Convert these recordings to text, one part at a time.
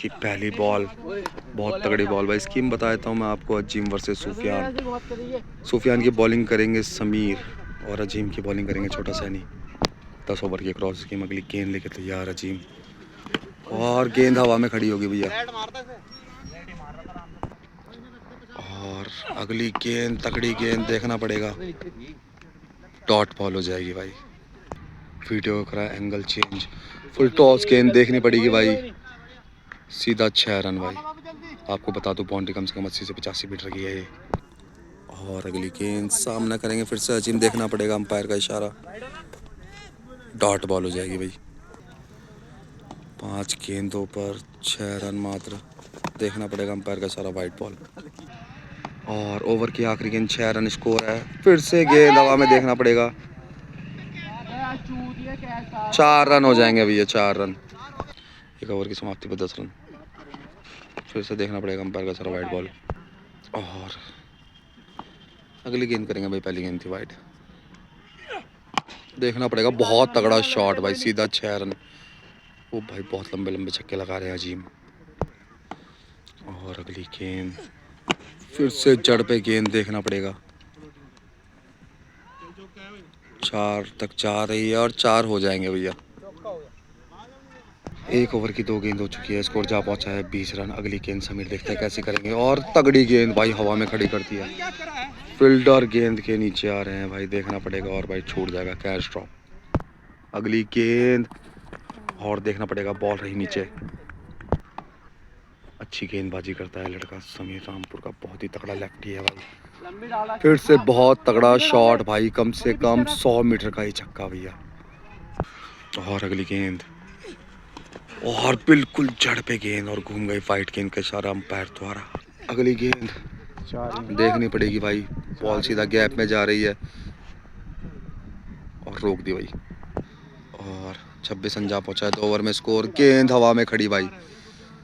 की पहली बॉल, बहुत तगड़ी बॉल भाई। स्कीम बताता हूँ मैं आपको। अजीम वर्सेस सूफियान। सूफियान की बॉलिंग करेंगे समीर और अजीम की बॉलिंग करेंगे छोटा सैनी। 10 ओवर की क्रॉस स्कीम। अगली गेंद लेके तैयार अजीम, और गेंद हवा में खड़ी होगी भैया। और अगली गेंद तगड़ी गेंद, देखना पड़ेगा। डॉट बॉल हो जाएगी भाई। वीडियो करा एंगल चेंज, फुल टॉस गेंद देखनी पड़ेगी भाई। सीधा 6 रन भाई। आपको बता दूं बाउंड्री कम से कम 80 से 85 मीटर की है ये। और अगली गेंद सामना करेंगे फिर से अजीम, देखना पड़ेगा अंपायर का इशारा। डॉट बॉल हो जाएगी भाई। 5 गेंदों पर 6 रन मात्र, देखना पड़ेगा अंपायर का इशारा। White ball. और ओवर की आखिरी गेंद, 6 रन स्कोर है। फिर से गेंद हवा में, देखना पड़ेगा। 4 रन हो जाएंगे भैया, 4 रन। एक ओवर की समाप्ति पर 10 रन। फिर से देखना पड़ेगा अंपायर का इशारा। White ball. और अगली गेंद करेंगे भाई। पहली गेंद थी वाइट, देखना पड़ेगा। बहुत तगड़ा शॉट भाई, सीधा 6 रन। वो भाई बहुत लंबे लंबे छक्के लगा रहे हैं अजीम। और अगली गेंद फिर से जड़ पे गेंद, देखना पड़ेगा। 4 तक जा रही है और 4 हो जाएंगे भैया। 1 ओवर की 2 गेंद हो चुकी है। स्कोर जा पहुंचा है 20 रन। अगली गेंद समीर, देखते हैं कैसे करेंगे। और तगड़ी गेंद भाई, हवा में खड़ी करती है। फील्डर गेंद के नीचे आ रहे हैं भाई, देखना पड़ेगा। और भाई छूट जाएगा, कैच ड्रॉप। अगली गेंद, और देखना पड़ेगा। बॉल रही नीचे। अच्छी गेंदबाजी करता है लड़का समीर रामपुर का, बहुत ही तगड़ा लेफ्टी है भाई। फिर से बहुत तगड़ा शॉट भाई, कम से कम 100 मीटर का ही छक्का भैया। और अगली गेंद, और बिल्कुल जड़ पे गेंद, और घूम गई। फाइट गेंद का इशारा अंपायर द्वारा। अगली गेंद देखनी पड़ेगी भाई। बॉल सीधा गैप में जा रही है, और रोक दी भाई। और 26 रन जा पहुंचा है 2 ओवर में। स्कोर, गेंद हवा में खड़ी भाई।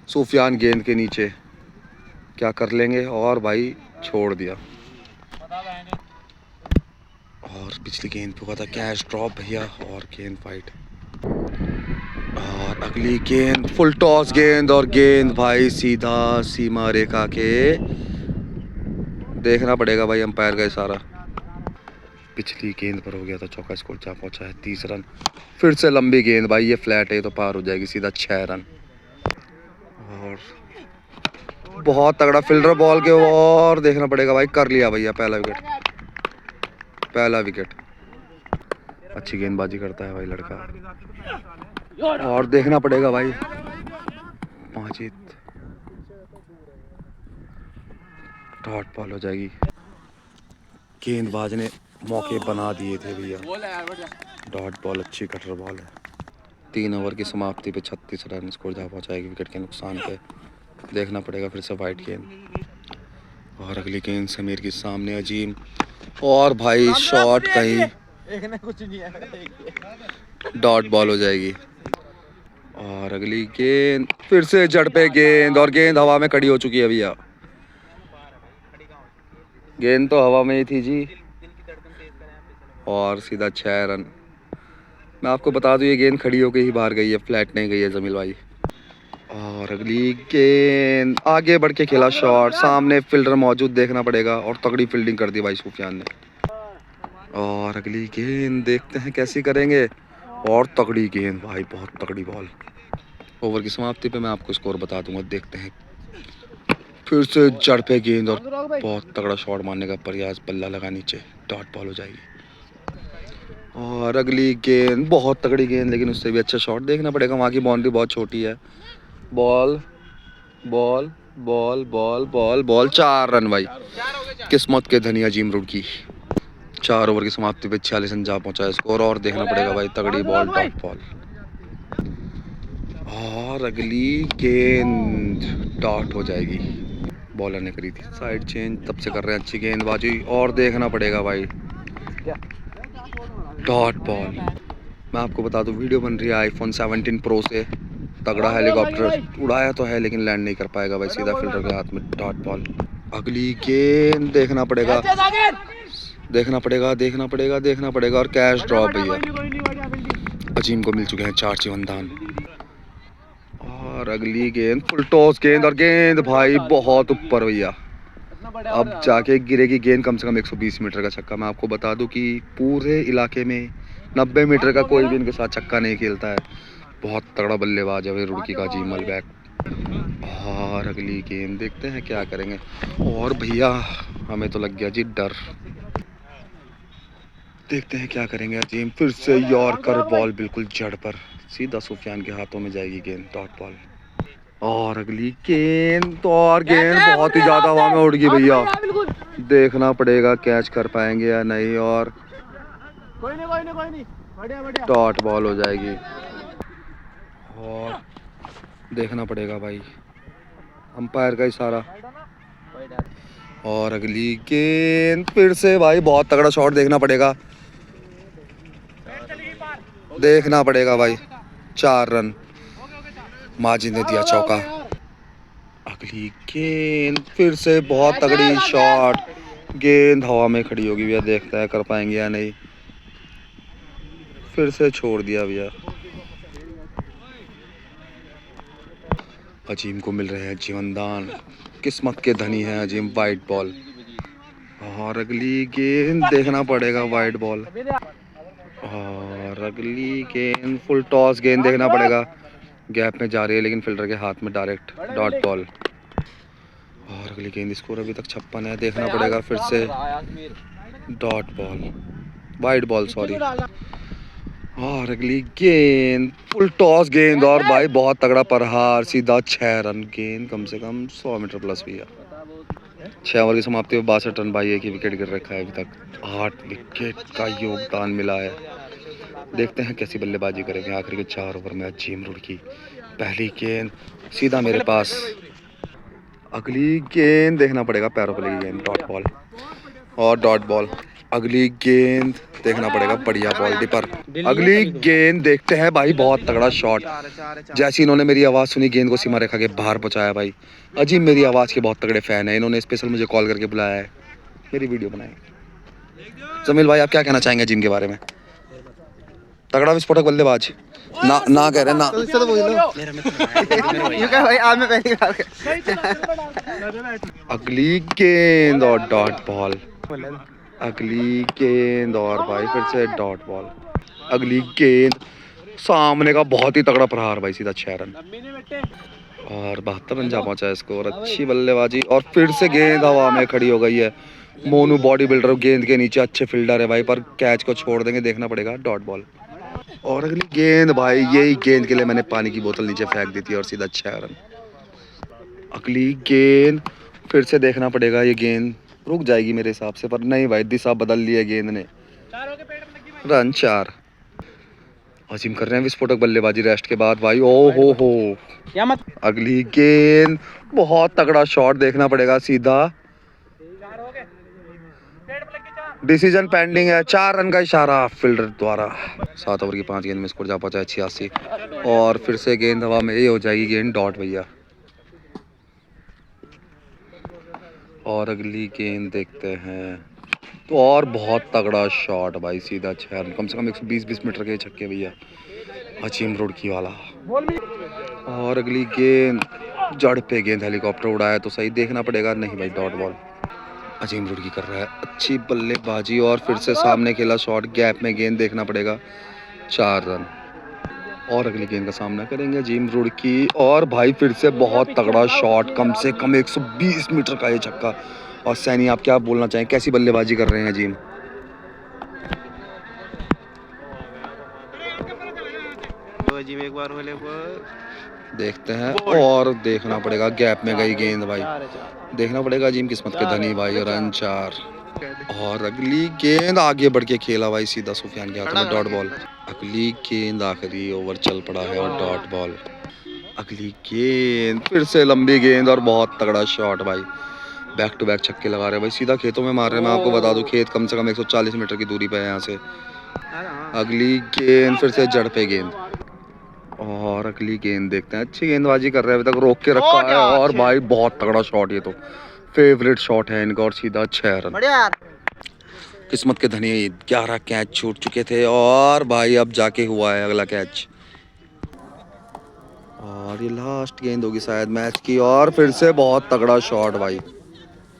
सूफियान गेंद के नीचे, क्या कर लेंगे। और भाई छोड़ दिया। और पिछली गेंद पे हुआ था कैच ड्रॉप भैया। और गेंद फाइट। और अगली गेंद फुल टॉस गेंद, और गेंद भाई सीधा सीमा रेखा के, देखना पड़ेगा भाई अंपायर का इशारा। पिछली गेंद पर हो गया था चौका। स्कोर जा पहुंचा है 30 रन। फिर से लंबी गेंद भाई, ये फ्लैट है तो पार हो जाएगी, सीधा 6 रन। और बहुत तगड़ा फील्डर बॉल के, और देखना पड़ेगा भाई। कर लिया भैया पहला विकेट, पहला विकेट। अच्छी गेंदबाजी करता है भाई लड़का। और देखना पड़ेगा भाई। माजिद, डॉट बॉल हो जाएगी। गेंदबाज ने मौके बना दिए थे भैया। डॉट बॉल, अच्छी कटर बॉल है। 3 ओवर की समाप्ति पे 36 रन। स्कोर जा पहुंचाएगी विकेट के नुकसान पे, देखना पड़ेगा। फिर से वाइट गेंद। और अगली गेंद समीर के सामने अजीम, और भाई शॉट कहीं, डॉट बॉल हो जाएगी। और अगली गेंद फिर से जड़ पे गेंद, और गेंद हवा में खड़ी हो चुकी है भैया। गेंद तो हवा में ही थी जी। और सीधा 6 रन। मैं आपको बता दूं ये गेंद खड़ी होकर ही बाहर गई है, फ्लैट नहीं गई है जमील भाई। और अगली गेंद आगे बढ़ के खेला शॉट, सामने फील्डर मौजूद, देखना पड़ेगा। और तगड़ी फील्डिंग कर दी भाई सूफियान ने। और अगली गेंद देखते हैं कैसी करेंगे। और तगड़ी गेंद भाई, बहुत तगड़ी बॉल। ओवर की समाप्ति पे मैं आपको स्कोर बता दूंगा, देखते हैं। फिर से जड़ पे गेंद, और बहुत तगड़ा शॉट मारने का प्रयास, बल्ला लगा नीचे, डॉट बॉल हो जाएगी। और अगली गेंद बहुत तगड़ी गेंद, लेकिन उससे भी अच्छा शॉट, देखना पड़ेगा। वहाँ की बाउंड्री बहुत छोटी है। Ball ball ball ball ball ball, 4 run भाई। किस्मत के धनी अजीम रुड़की। 4 ओवर की समाप्ति पे 46 रन जा पहुंचा है स्कोर। और देखना पड़ेगा भाई, तगड़ी बॉल, डॉट बॉल। और अगली गेंद डॉट हो जाएगी। बॉलर ने करी थी साइड चेंज, तब से कर रहे हैं अच्छी गेंदबाजी। और देखना पड़ेगा भाई, डॉट बॉल। मैं आपको बता दूं वीडियो बन रही है आईफोन 17 प्रो से। तगड़ा हेलीकॉप्टर उड़ाया तो है, लेकिन लैंड नहीं कर पाएगा भाई, सीधा फील्डर के हाथ में, डॉट बॉल। अगली गेंद देखना पड़ेगा, देखना पड़ेगा, देखना पड़ेगा, देखना पड़ेगा। और कैच ड्रॉप भैया। अजीम को मिल चुके हैं 4 चिवंदान। और अगली गेंद फुल टॉस गेंद और गेंद भाई बहुत ऊपर भैया। अब जाके गिरेगी गेंद कम से कम 120 मीटर का छक्का। मैं आपको बता दूं कि पूरे इलाके में 90 मीटर का कोई भी इनके साथ छक्का नहीं खेलता है। बहुत तगड़ा बल्लेबाज है भाई रुड़की का अजीम मलबैक। और अगली गेंद देखते हैं क्या करेंगे। और भैया हमें तो लग गया जी डर। देखते हैं क्या करेंगे अजीम। फिर से यॉर्कर बॉल बिल्कुल जड़ पर, सीधा सुफियान के हाथों में जाएगी गेंद, डॉट बॉल। और अगली गेंद तो और गेंद बहुत ही ज्यादा हवा में उड़ गई भैया। देखना पड़ेगा कैच कर पाएंगे या नहीं। और कोई नहीं बढ़िया डॉट बॉल हो जाएगी। और देखना पड़ेगा भाई, अंपायर का इशारा। और अगली गेंद फिर से भाई बहुत तगड़ा शॉट देखना पड़ेगा, देखना पड़ेगा भाई। 4 रन, माजिद ने दिया चौका। अगली गेंद फिर से बहुत तगड़ी शॉट, गेंद हवा में खड़ी होगी भैया। देखता है कर पाएंगे या नहीं। फिर से छोड़ दिया भैया। अजीम को मिल रहे हैं जीवनदान, किस्मत के धनी हैं अजीम। White ball. और अगली गेंद देखना पड़ेगा, वाइट बॉल। और अगली गेंद फुल टॉस गेंद देखना पड़ेगा, गैप में जा रही है लेकिन फील्डर के हाथ में डायरेक्ट, डॉट बॉल। और अगली गेंद स्कोर अभी तक 56 है, देखना पड़ेगा फिर से, dot ball, white ball sorry. और अगली गेंद फुल टॉस गेंद और भाई बहुत तगड़ा प्रहार, सीधा 6 रन। गेंद कम से कम 100 मीटर प्लस भैया। 6 ओवर की समाप्ति में 62 रन भाई, एक ही विकेट गिर रखा है अभी तक। 8 विकेट का योगदान मिला है। देखते हैं कैसी बल्लेबाजी करेंगे आखिरी के 4 ओवर में अजीम रुड़की। पहली गेंद सीधा मेरे पास। अगली गेंद देखना पड़ेगा, पैरों पर लगी गेंद, डॉट बॉल और डॉट बॉल। अगली गेंद देखना पड़ेगा, बढ़िया बॉल डिपर। अगली गेंद देखते हैं भाई, बहुत तगड़ा शॉट। जैसे इन्होंने मेरी आवाज़ सुनी, गेंद को सीमा रेखा के बाहर पहुंचाया भाई। अजीम मेरी आवाज़ के बहुत तगड़े फैन है, इन्होंने स्पेशल मुझे कॉल करके बुलाया है, मेरी वीडियो बनाई। जमील भाई आप क्या कहना चाहेंगे अजीम के बारे में? तगड़ा विस्फोटक बल्लेबाज ना कह रहे ना। अगली गेंद और डॉट बॉल। अगली गेंद और भाई फिर से डॉट बॉल। अगली गेंद सामने का बहुत ही तगड़ा प्रहार भाई, सीधा 6 रन। और 72 रन जा पहुंचा है स्कोर। अच्छी बल्लेबाजी और फिर से गेंद हवा में खड़ी हो गई है। मोनू बॉडी बिल्डर गेंद के नीचे अच्छे फील्डर है भाई, पर कैच को छोड़ देंगे, देखना पड़ेगा, डॉट बॉल। और अगली गेंद भाई, यही गेंद के लिए मैंने पानी की बोतल नीचे फेंक दी थी और सीधा 6 रन। अगली गेंद फिर से देखना पड़ेगा, ये गेंद रुक जाएगी मेरे हिसाब से, पर नहीं भाई दिशा बदल ली है गेंद ने। रन 4। अजीम कर रहे हैं विस्फोटक बल्लेबाजी रेस्ट के बाद भाई। ओ हो अगली गेंद बहुत तगड़ा शॉट देखना पड़ेगा, सीधा डिसीजन पेंडिंग है, 4 रन का इशारा फील्डर द्वारा। 7 ओवर की 5 गेंद में स्कोर जा पहुंचा है 86। और फिर से गेंद हवा में, ये हो जाएगी गेंद डॉट भैया। और अगली गेंद देखते हैं तो और बहुत तगड़ा शॉट भाई, सीधा 6 रन, कम से कम 120 मीटर के छक्के भैया, अजीम रुड़की वाला। और अगली गेंद जड़ पे गेंद, हेलीकॉप्टर उड़ाया तो सही, देखना पड़ेगा, नहीं भाई डॉट बॉल। अजीम रुड़की कर रहा है अच्छी बल्लेबाजी और फिर से सामने खेला शॉट, गैप में गेंद, देखना पड़ेगा, 4 रन। और अगली गेंद का सामना करेंगे अजीम रुड़की। और भाई फिर से बहुत तगड़ा शॉट, कम से कम 120 मीटर का ये छक्का। और सैनी आप क्या बोलना चाहें, कैसी बल्लेबाजी कर रहे हैं अजीम? तो अजीम एक बार बोले देखते हैं। और देखना पड़ेगा, गैप में गई गेंद भाई, देखना पड़ेगा, अजीम किस्मत के धनी भाई। रन 4। और अगली गेंद आगे बढ़ के खेला भाई, सीधा सुफियान के हाथों में, डॉट बॉल। अगली गेंद आखिरी ओवर चल पड़ा है और डॉट बॉल। अगली गेंद फिर से लंबी गेंद और बहुत तगड़ा शॉट भाई, बैक टू बैक छक्के लगा रहे हैं भाई, सीधा खेतों में मार रहे हैं। मैं आपको बता दूं खेत कम से कम 140 मीटर की दूरी पे है यहाँ से। अगली गेंद फिर से जड़ पे गेंद। और अगली गेंद देखते हैं, अच्छी गेंदबाजी कर रहे हैं, अभी तक रोक के रखा है। और भाई बहुत तगड़ा शॉट, ये तो फेवरेट शॉट है इनका, और सीधा 6 रन। किस्मत के धनी 11 कैच छूट चुके थे और भाई अब जाके हुआ है अगला कैच। और ये लास्ट गेंद होगी शायद मैच की, और फिर से बहुत तगड़ा शॉट भाई।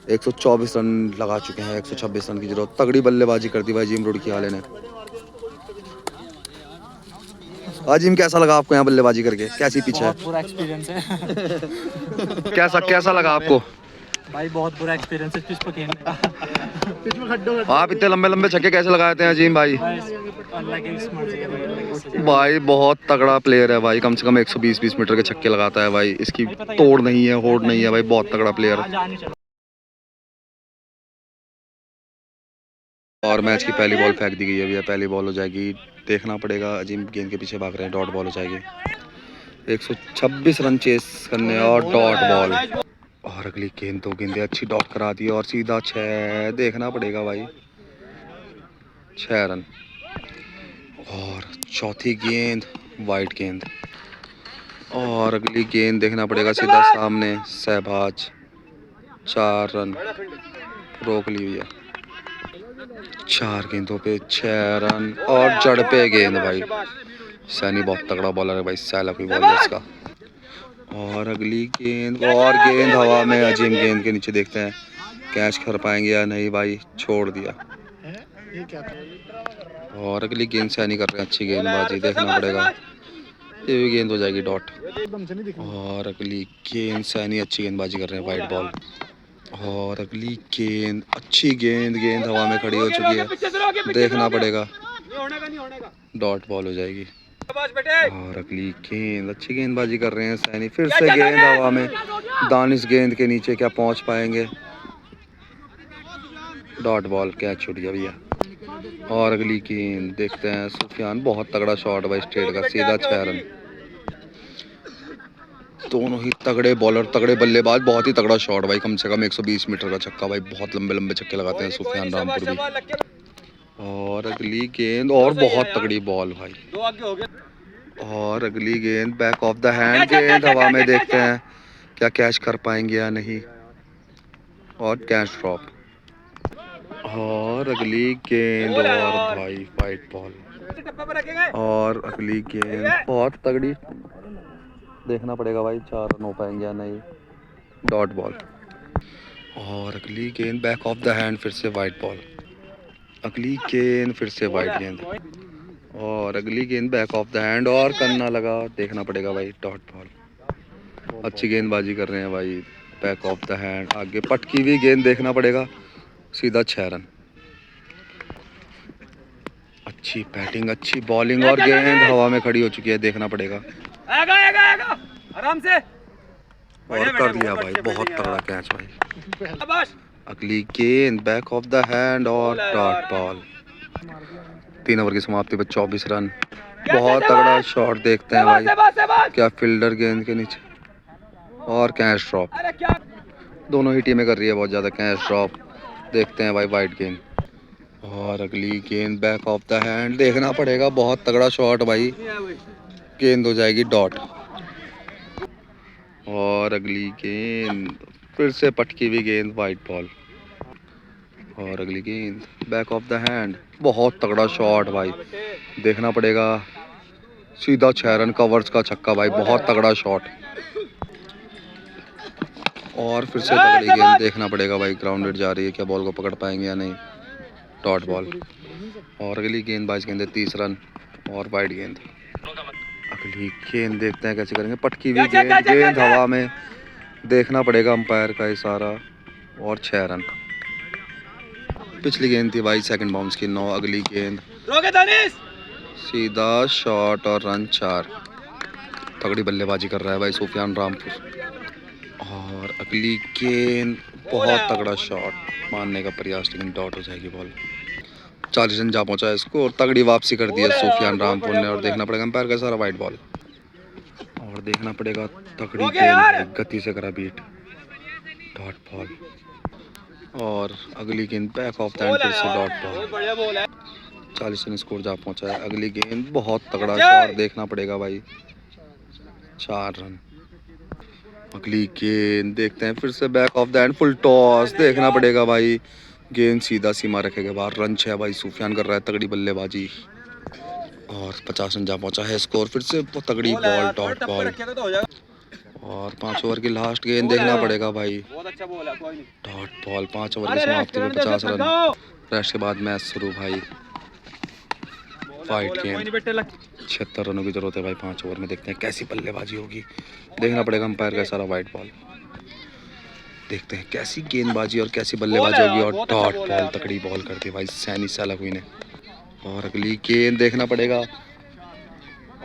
124 रन लगा चुके हैं, 126 रन की जरूरत। तगड़ी बल्लेबाजी कर दी भाई जिम रुड़कीवाले ने। जिम कैसा लगा आपको यहाँ बल्लेबाजी करके, कैसी पिच है? बहुत बुरा एक्सपीरियंस है। कैसा कैसा लगा आपको? भाई बहुत बुरा एक्सपीरियंस है पिच पर खेलने का। आप इतने लंबे लंबे छक्के कैसे लगाते हैं अजीम भाई? अल्लाह की स्मर्ट से। भाई बहुत तगड़ा प्लेयर है भाई, कम से कम 120 मीटर के छक्के लगाता है भाई। इसकी तोड़ नहीं है, होड़ नहीं है भाई, बहुत तगड़ा प्लेयर है। और मैच की पहली बॉल फेंक दी गई है भैया, पहली बॉल हो जाएगी। देखना पड़ेगा, अजीम गेंद के पीछे भाग रहे हैं, डॉट बॉल हो जाएगी। 126 रन चेस करने और डॉट बॉल। और अगली गेंद, दो गेंदें अच्छी डॉट करा दी और सीधा 6। देखना पड़ेगा भाई, 6 रन। और चौथी गेंद वाइट गेंद, और अगली गेंद देखना पड़ेगा सीधा सामने, सहबाज। 4 रन, रोक ली भैया। 4 गेंदों पे 6 रन और जड़ पे गेंद भाई। सैनी बहुत तगड़ा बॉलर है भाई, सैला कोई बॉलर इसका। और अगली गेंद, और गेंद हवा में। अजीम गेंद के नीचे देखते हैं कैच कर पाएंगे या नहीं भाई, छोड़ दिया। और अगली गेंद सैनी कर रहे हैं अच्छी गेंदबाजी, देखना पड़ेगा। ये भी गेंद हो जाएगी डॉट। और अगली गेंद सैनी अच्छी गेंदबाजी कर रहे हैं, वाइट बॉल। और अगली गेंद अच्छी गेंद, गेंद हवा में खड़ी हो चुकी है, देखना पड़ेगा, डॉट बॉल हो जाएगी। और अगली गेंद अच्छी गेंदबाजी कर रहे हैं सैनी, फिर से गेंद हवा में। दानिश गेंद के नीचे क्या पहुंच पाएंगे, डॉट बॉल, कैच छूट गया भैया। और अगली गेंद देखते हैं, सुफियान बहुत तगड़ा शॉट भाई स्ट्रेट का, सीधा 6 रन। दोनों ही तगड़े बॉलर, तगड़े बल्लेबाज, बहुत ही तगड़ा शॉट भाई, कम से कम 120 मीटर का छक्का भाई, बहुत लंबे लंबे छक्के लगाते हैं सुफियान रामपुर भी। और अगली गेंद, और बहुत तगड़ी बॉल भाई। और अगली गेंद बैक ऑफ द हैंड, गेंद हवा में, देखते हैं क्या कैच कर पाएंगे या नहीं, और कैच ड्रॉप। और अगली गेंद, और भाई वाइट बॉल। और अगली गेंद बहुत तगड़ी, देखना पड़ेगा भाई 4 रन हो पाएंगे या नहीं, डॉट बॉल। और अगली गेंद बैक ऑफ द हैंड, फिर से वाइट बॉल। अगली गेंद फिर से वाइट गेंद, और अगली गेंद बैक ऑफ द हैंड, और करना लगा, देखना पड़ेगा भाई, डॉट बॉल। अच्छी गेंदबाजी कर रहे हैं भाई, बैक ऑफ द हैंड, आगे पटकी हुई गेंद, देखना पड़ेगा, सीधा 6 रन। अच्छी बैटिंग, अच्छी बॉलिंग, और गेंद हवा में खड़ी हो चुकी है, देखना पड़ेगा। आराम से, और कर लिया भाई, बहुत तगड़ा कैच भाई। अगली गेंद बैक ऑफ द हैंड और डॉट बॉल। 3 ओवर की समाप्ति पर 24 रन, बहुत तगड़ा शॉट। देखते हैं भाई क्या फील्डर गेंद के नीचे, और कैच ड्रॉप। दोनों ही टीमें कर रही है बहुत ज़्यादा कैच ड्रॉप, देखते हैं भाई वाइट गेंद। और अगली गेंद बैक ऑफ द हैंड, देखना पड़ेगा, बहुत तगड़ा शॉट भाई, गेंद हो जाएगी डॉट। और अगली गेंद फिर से पटकी हुई गेंद, वाइट बॉल। और अगली गेंद बैक ऑफ द हैंड, बहुत तगड़ा शॉट भाई, देखना पड़ेगा, सीधा 6 रन, कवर्स का छक्का भाई, बहुत तगड़ा शॉट। और फिर से तगड़ी गेंद, देखना पड़ेगा भाई, ग्राउंडेड जा रही है, क्या बॉल को पकड़ पाएंगे या नहीं, डॉट बॉल। और अगली गेंद 22 गेंद, 30 रन और वाइट गेंद। अगली गेंद देखते हैं कैसे करेंगे, पटकी हुई गेंद, गेंद हवा में, देखना पड़ेगा अंपायर का इशारा, और 6 रन। पिछली गेंद थी भाई सेकंड बाउंस की, 9। अगली गेंद सीधा शॉट और रन 4। तगड़ी बल्लेबाजी कर रहा है भाई सुफियान रामपुर। और अगली गेंद बहुत तगड़ा शॉट, मारने का प्रयास, लेकिन डॉट हो जाएगी बॉल। 40 रन जा पहुंचा है इसको, और तगड़ी वापसी कर दी है सुफियान रामपुर ने। और देखना पड़ेगा अंपायर का सारा, वाइट बॉल। और देखना पड़ेगा तगड़ी गेंद, गति से करा बीट, डॉट बॉल। और अगली गेंद बैक ऑफ द हैंड, फिर से डॉट बॉल। 40 रन स्कोर जा पहुंचा है। अगली गेंद बहुत तगड़ा शॉट, देखना पड़ेगा भाई, 4 रन। अगली गेंद देखते हैं, फिर से back of the hand, full toss, देखना पड़ेगा भाई, गेंद सीधा सीमा रखेगा बाहर, रन 6 भाई। सुफियान कर रहा है तगड़ी बल्लेबाजी। और 50 रन जा पहुंचा है स्कोर। फिर से बहुत तगड़ी बॉल, डॉट बॉल। और 5 ओवर की लास्ट गेंद देखना पड़ेगा भाई। बहुत अच्छा बॉल है, कोई नहीं। डॉट बॉल, 5 ओवर की समाप्ति में 50 रन। रेस्ट के बाद मैच शुरू भाई। फाइट गेंद, 76 रनों की जरूरत है भाई 5 ओवर में। देखते हैं कैसी बल्लेबाजी होगी। देखना पड़ेगा अंपायर का सारा वाइट बॉल। देखते हैं कैसी गेंदबाजी और कैसी बल्लेबाजी होगी। और डॉट बॉल, तगड़ी बॉल करती है भाई सैनी सैलाकुई ने। और अगली गेंद देखना पड़ेगा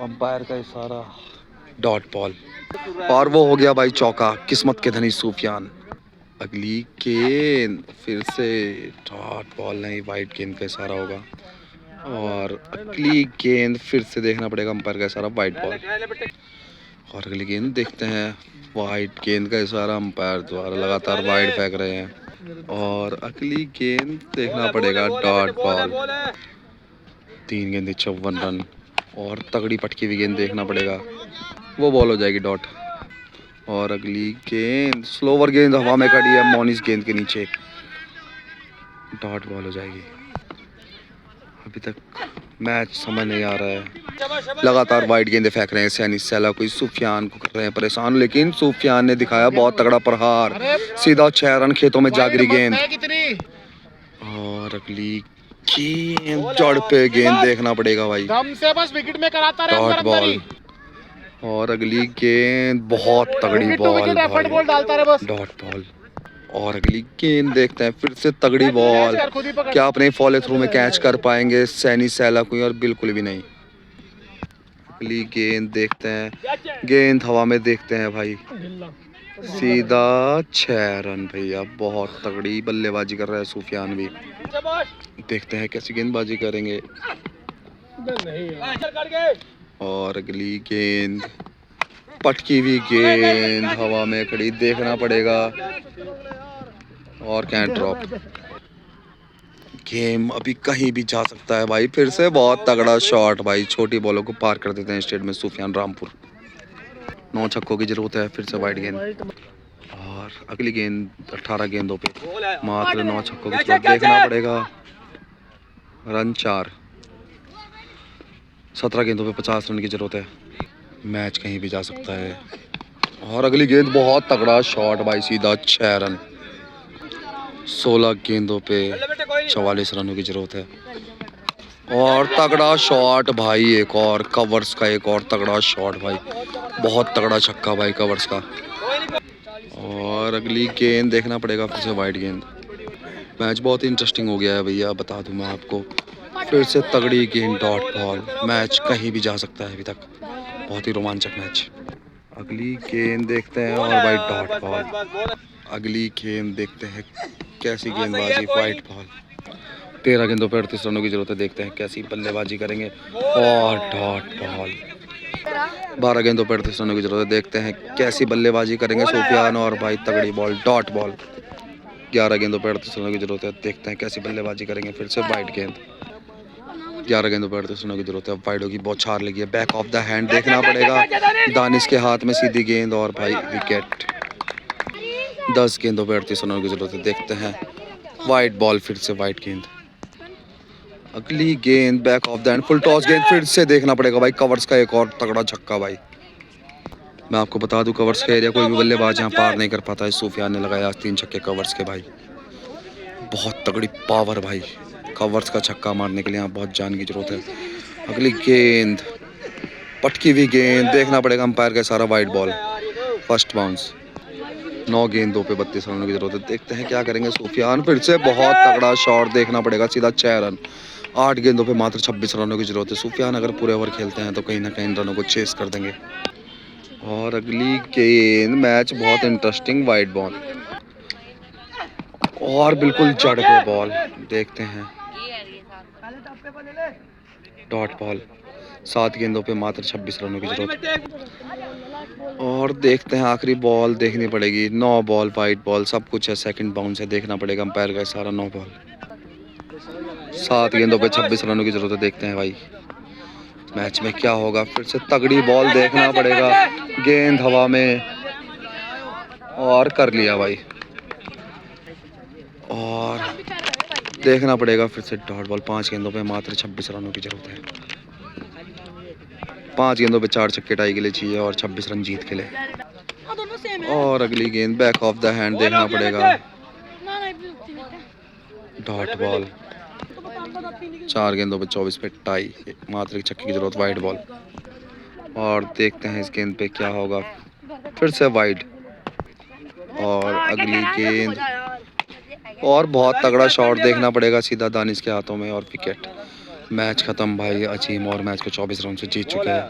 अंपायर का इशारा, डॉट बॉल। और वो हो गया भाई चौका, किस्मत के धनी सूफियान। अगली गेंद फिर से डॉट बॉल नहीं, वाइट गेंद का इशारा होगा। और अगली गेंद फिर से देखना पड़ेगा अंपायर का इशारा, वाइट बॉल। और अगली गेंद देखते हैं, वाइट गेंद का इशारा अंपायर द्वारा, लगातार वाइड फेंक रहे हैं। और अगली गेंद देखना पड़ेगा डॉट बॉल। 3 गेंद 54 रन। और तगड़ी पटकी हुई गेंद देखना पड़ेगा, वो बॉल हो जाएगी डॉट। और अगली गेंद स्लोवर गेंद हवा में खड़ी है मोनिस गेंद के नीचे, डॉट बॉल हो जाएगी। अभी तक मैच समझ नहीं आ रहा है, लगातार वाइड गेंदें फेंक रहे हैं सैनी सैलाकुई, सूफियान को कर रहे हैं परेशान। लेकिन सूफियान ने दिखाया बहुत तगड़ा प्रहार, सीधा 6 रन खेतों में जा गिरी गेंद। और अगली गेंद जड़ पे गेंद देखना पड़ेगा भाई, दम से बस विकेट में कराता रहे डॉट बॉल। और अगली गेंद बहुत तगड़ी बॉल भाई, डालता रहे बस। Dot ball. और अगली गेंद देखते हैं फिर से तगड़ी बॉल, क्या अपने फॉलो थ्रू में कैच कर पाएंगे सैनी सैलाकुई? और बिल्कुल भी नहीं। अगली गेंद देखते हैं, गेंद हवा में देखते हैं भाई, सीधा 6 रन भैया। बहुत तगड़ी बल्लेबाजी कर रहा है सूफियान भी। देखते हैं कैसी गेंदबाजी करेंगे। और अगली गेंद पटकी हुई गेंद हवा में खड़ी, देखना पड़ेगा। और कैन ड्रॉप, गेम अभी कहीं भी जा सकता है भाई। फिर से बहुत तगड़ा शॉट भाई, छोटी बॉलों को पार कर देते हैं स्टेट में सूफियान रामपुर। 9 छक्कों की जरूरत है, फिर से वाइड गेंद। और अगली गेंद 18 गेंदों पे मात्र 9 छक्कों की जरूरत, देखना पड़ेगा। रन 4, 17 गेंदों पे 50 रन की जरूरत है। मैच कहीं भी जा सकता है। और अगली गेंद बहुत तगड़ा शॉट भाई, सीधा 6 रन। 16 गेंदों पे 44 रनों की जरूरत है। और तगड़ा शॉट भाई, एक और कवर्स का, एक और तगड़ा शॉट भाई, बहुत तगड़ा छक्का भाई कवर्स का। और अगली गेंद देखना पड़ेगा फिर से वाइड गेंद। मैच बहुत ही इंटरेस्टिंग हो गया है भैया, बता दूं मैं आपको। फिर से तगड़ी गेंद, डॉट बॉल। मैच कहीं भी जा सकता है अभी तक, बहुत ही रोमांचक मैच। अगली गेंद देखते हैं और वाइड डॉट बॉल। अगली गेंद देखते हैं कैसी गेंदबाजी, वाइट बॉल। 13 गेंदों पर 38 रनों की जरूरत है, देखते हैं कैसी बल्लेबाजी करेंगे। और डॉट बॉल। 12 गेंदों पर 38 रनों की जरूरत है, देखते हैं कैसी बल्लेबाजी करेंगे सूफियान। और भाई तगड़ी बॉल, डॉट बॉल। 11 गेंदों पर 38 रनों की जरूरत है, देखते हैं कैसी बल्लेबाजी करेंगे। फिर से वाइड गेंद, 11 गेंदों पर 38 रनों की जरूरत है। वाइडों की बौछार लगी है, बैक ऑफ द हैंड देखना पड़ेगा, दानिश के हाथ में सीधी गेंद। और भाई विकेट। 10 गेंदों पर 38 रनों की जरूरत है, देखते हैं वाइट बॉल, फिर से वाइट गेंद। अगली गेंद back of the hand, full toss गेंद। फिर से देखना पड़ेगा भाई कवर्स का, एक और तगड़ा छक्का भाई। मैं आपको बता दूं कवर्स का एरिया कोई भी बल्लेबाज यहाँ पार नहीं कर पाता है। सूफियान ने लगाया आज 3 छक्के कवर्स के भाई, बहुत तगड़ी पावर भाई। कवर्स का छक्का मारने के लिए यहाँ बहुत जान की जरूरत है। अगली गेंद पटकी हुई गेंद, देखना पड़ेगा अंपायर का सारा, वाइड बॉल, फर्स्ट बाउंस। 9 गेंदों पे 32 रनों की जरूरत है, देखते हैं क्या करेंगे सूफियान। फिर से बहुत तगड़ा शॉट, देखना पड़ेगा, सीधा 6 रन। 8 गेंदों पे मात्र 26 रनों की जरूरत है। सूफियान अगर पूरे ओवर खेलते हैं तो कहीं ना कहीं रनों को चेस कर देंगे। और अगली गेंद, मैच बहुत इंटरेस्टिंग, वाइड बॉल। और बिल्कुल जड़ पे बॉल, देखते हैं डॉट बॉल। 7 गेंदों पे मात्र 26 रनों की जरूरत है। और देखते हैं आखिरी बॉल देखनी पड़ेगी, 9 बॉल, वाइट बॉल, सब कुछ है, सेकंड बाउंस है, देखना पड़ेगा अंपायर का सारा। 9 बॉल, 7 गेंदों पे 26 रनों की जरूरत है, देखते हैं भाई मैच में क्या होगा। फिर से तगड़ी बॉल, देखना पड़ेगा, गेंद हवा में, और कर लिया भाई। और देखना पड़ेगा फिर से डॉट बॉल। 5 गेंदों पे मात्र 26 रनों की जरूरत है। 5 गेंदों पे 4 छक्के टाई के लिए चाहिए और 26 रन जीत के लिए। और अगली गेंद बैक ऑफ द हैंड देखना पड़ेगा। डॉट बॉल, 4 गेंदों पे 24 पे टाई, मात्र एक छक्के की जरूरत, वाइड बॉल। और देखते हैं इस गेंद पे क्या होगा, फिर से वाइड। और अगली गेंद, और बहुत तगड़ा शॉट देखना पड़ेगा सीधा दानिश के हाथों में और विकेट। मैच खत्म भाई। अजीम और मैच को 24 रन से जीत चुके हैं।